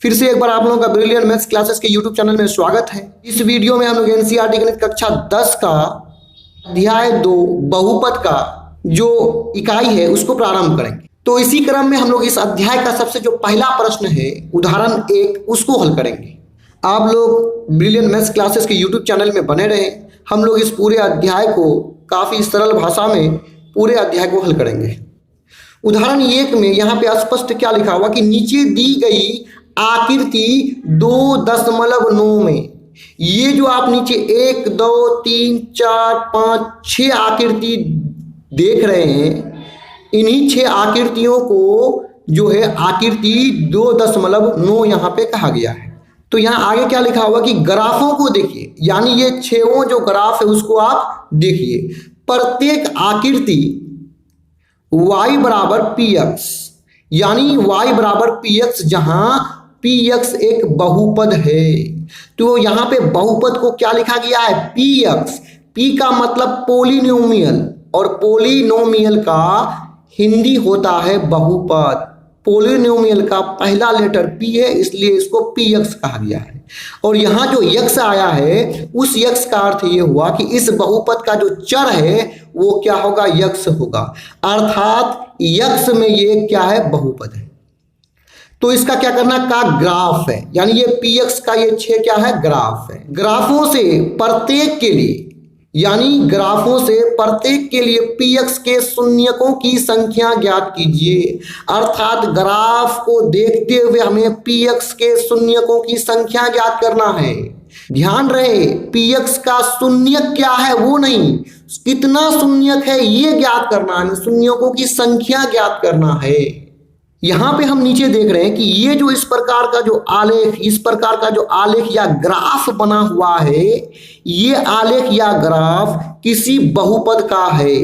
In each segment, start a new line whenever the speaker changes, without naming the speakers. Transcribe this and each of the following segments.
फिर से एक बार आप लोगों का ब्रिलियंट मैथ्स क्लासेस के यूट्यूब चैनल में स्वागत है। इस वीडियो में हम लोग एनसीईआरटी गणित कक्षा 10 का अध्याय 2 बहुपद का जो इकाई है उसको प्रारंभ करेंगे। तो इसी क्रम में हम लोग इस अध्याय का सबसे जो पहला प्रश्न है उदाहरण 1 उसको हल करेंगे। आप लोग ब्रिलियंट मैथ्स क्लासेस के यूट्यूब चैनल में बने रहे। हम लोग इस पूरे अध्याय को काफ़ी सरल भाषा में पूरे अध्याय को हल करेंगे। उदाहरण 1 में यहाँ पे स्पष्ट क्या लिखा हुआ कि नीचे दी गई आकृति 2.9 में ये जो आप नीचे 1 2 3 4 5 6 आकृति देख रहे हैं, इन्हीं 6 आकृतियों को जो है आकृति 2.9 यहाँ पे कहा गया है। तो यहाँ आगे क्या लिखा हुआ कि ग्राफों को देखिए, यानी ये 6 जो ग्राफ है उसको आप देखिए। प्रत्येक आकृति y बराबर px, यानी y बराबर px, जहां px एक बहुपद है। तो यहाँ पे बहुपद को क्या लिखा गया है? px। p का मतलब पोलिनोमियल, और पोलिनोमियल का हिंदी होता है बहुपद। पोलिनोमियल का पहला लेटर p है, इसलिए इसको px कहा गया है। और यहाँ जो x आया है उस x का अर्थ ये हुआ कि इस बहुपद का जो चर है वो क्या होगा? x होगा, अर्थात x में ये क्या है? बहुपद है। तो इसका क्या करना का ग्राफ है, यानी ये px का ये 6 क्या है? ग्राफ है। ग्राफों से प्रत्येक के लिए, यानी ग्राफों से प्रत्येक के लिए px के शून्यकों की संख्या ज्ञात कीजिए। अर्थात ग्राफ को देखते हुए हमें px के शून्यकों की संख्या ज्ञात करना है। ध्यान रहे, px का शून्यक क्या है वो नहीं, कितना शून्यक है ये ज्ञात करना है, शून्यकों की संख्या ज्ञात करना है। यहाँ पे हम नीचे देख रहे हैं कि ये जो इस प्रकार का जो आलेख, इस प्रकार का जो आलेख या ग्राफ बना हुआ है, ये आलेख या ग्राफ किसी बहुपद का है।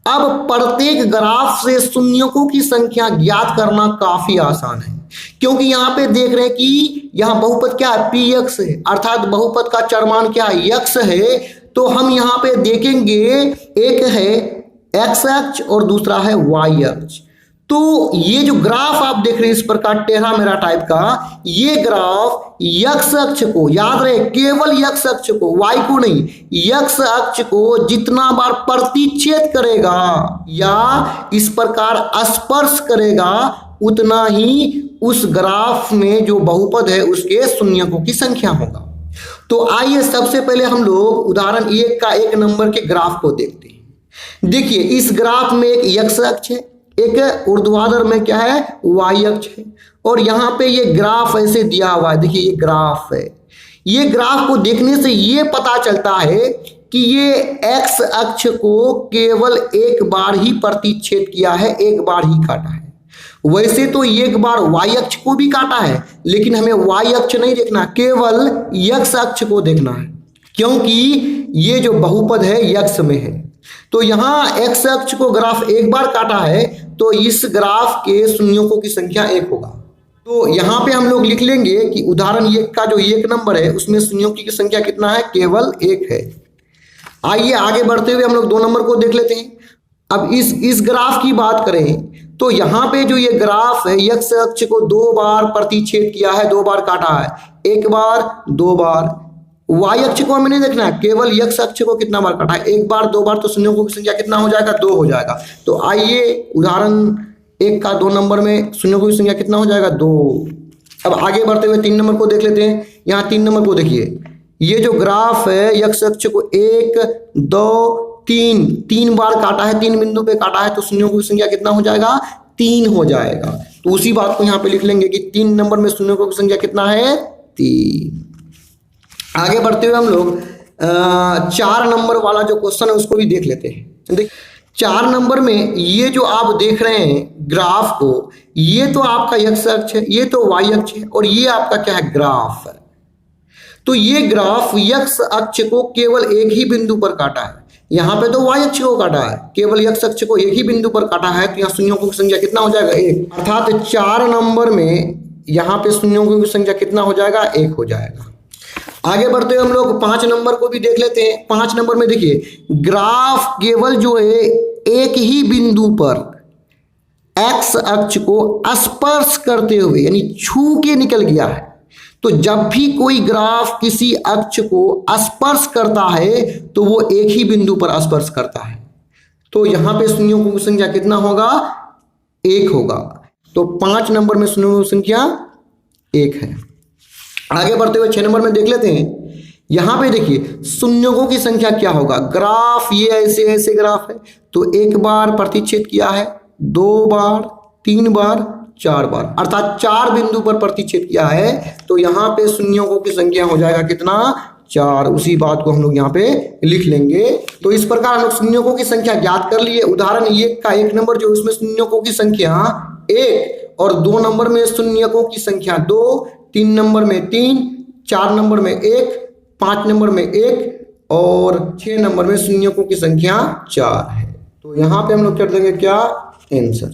अब प्रत्येक ग्राफ से शून्यकों की संख्या ज्ञात करना काफी आसान है, क्योंकि यहाँ पे देख रहे हैं कि यहाँ बहुपद क्या है? px है, अर्थात बहुपद का चरमान क्या है? x है। तो हम यहाँ पे देखेंगे, एक है x अक्ष और दूसरा है y अक्ष। तो ये जो ग्राफ आप देख रहे हैं इस प्रकार टेढ़ा मेढ़ा टाइप का, ये ग्राफ x अक्ष को, याद रहे केवल x अक्ष को, y को नहीं, x अक्ष को जितना बार प्रतिच्छेद करेगा या इस प्रकार स्पर्श करेगा उतना ही उस ग्राफ में जो बहुपद है उसके शून्यकों की संख्या होगा। तो आइए सबसे पहले हम लोग उदाहरण 1 का 1 नंबर के ग्राफ को देखते हैं। देखिए इस ग्राफ में एक x अक्ष है, एक ऊर्ध्वाधर में क्या है? y अक्ष है, और यहाँ पे ये ग्राफ ऐसे दिया हुआ है। देखिए ये ग्राफ है। ये ग्राफ को देखने से ये पता चलता है कि ये x अक्ष को केवल एक बार ही प्रतिच्छेद किया है, एक बार ही काटा है। वैसे तो एक बार y अक्ष को भी काटा है, लेकिन हमें y अक्ष नहीं देखना, केवल x अक्ष को देखना है, क्योंकि ये जो बहुपद है x में है। तो यहाँ x अक्ष को ग्राफ एक बार काटा है, तो इस ग्राफ के शून्यकों की संख्या 1 होगा। तो यहाँ पे हम लोग लिख लेंगे कि उदाहरण 1 का जो 1 नंबर है उसमें शून्यों की संख्या कितना है? केवल 1 है। आइए आगे बढ़ते हुए हम लोग 2 नंबर को देख लेते हैं। अब इस ग्राफ की बात करें तो यहाँ पे जो ये ग्राफ है x अक्ष को 2 बार प्रतिच्छेद किया है, 2 बार काटा है, 1 बार 2 बार। y अक्ष को हमें नहीं देखना है, केवल x अक्ष को कितना बार काटा है? 1 बार 2 बार। तो शून्यों की संख्या कितना हो जाएगा? 2 हो जाएगा। तो आइए उदाहरण 1 का 2 नंबर में शून्यों की संख्या कितना हो जाएगा? 2। अब आगे बढ़ते हुए 3 नंबर को देख लेते हैं। यहाँ 3 नंबर को देखिए, ये जो ग्राफ है x अक्ष को 1 2 3 बार काटा है, 3 बिंदु पे काटा है, तो शून्यों की संख्या कितना हो जाएगा? 3 हो जाएगा। तो उसी बात को यहाँ पे लिख लेंगे कि 3 नंबर में शून्यों की संख्या कितना है? 3। आगे बढ़ते हुए हम लोग 4 नंबर वाला जो क्वेश्चन है उसको भी देख लेते हैं। देख 4 नंबर में ये जो आप देख रहे हैं ग्राफ को, ये तो आपका x अक्ष है, ये तो y अक्ष है, और ये आपका क्या है? ग्राफ है। तो ये ग्राफ x अक्ष को केवल एक ही बिंदु पर काटा है, यहाँ पे तो y अक्ष को काटा है, केवल x अक्ष को एक ही बिंदु पर काटा है। तो यहाँ शून्यों की संख्या कितना हो जाएगा? 1। अर्थात 4 नंबर में यहाँ पे शून्यों की संख्या कितना हो जाएगा? 1 हो जाएगा। आगे बढ़ते हुए हम लोग 5 नंबर को भी देख लेते हैं। 5 नंबर में देखिए ग्राफ केवल जो है एक ही बिंदु पर एक्स अक्ष को स्पर्श करते हुए यानी छू के निकल गया है। तो जब भी कोई ग्राफ किसी अक्ष को स्पर्श करता है तो वो एक ही बिंदु पर स्पर्श करता है। तो यहां पे शून्यों की संख्या कितना होगा? 1 होगा। तो 5 नंबर में शून्यों की संख्या 1 है। आगे बढ़ते हुए 6 नंबर में देख लेते हैं। यहां पे देखिए शून्यों की संख्या क्या होगा। ग्राफ ये ऐसे ऐसे ग्राफ है, तो 1 बार प्रतिच्छेद किया है, 2 बार, 3 बार, 4 बार, अर्थात 4 बिंदु पर प्रतिच्छेद किया है। तो यहाँ पे शून्यों की संख्या हो जाएगा कितना? 4। उसी बात को हम लोग यहाँ पे लिख लेंगे। तो इस प्रकार हम लोग शून्यों की संख्या ज्ञात कर लिए। उदाहरण ये का 1 नंबर जो उसमें शून्यों की संख्या 1 और 2 नंबर में शून्यों की संख्या 2, 3 नंबर में 3, 4 नंबर में 1, 5 नंबर में 1 और 6 नंबर में शून्यों की संख्या 4 है। तो यहाँ पे हम लोग कर देंगे क्या? आंसर।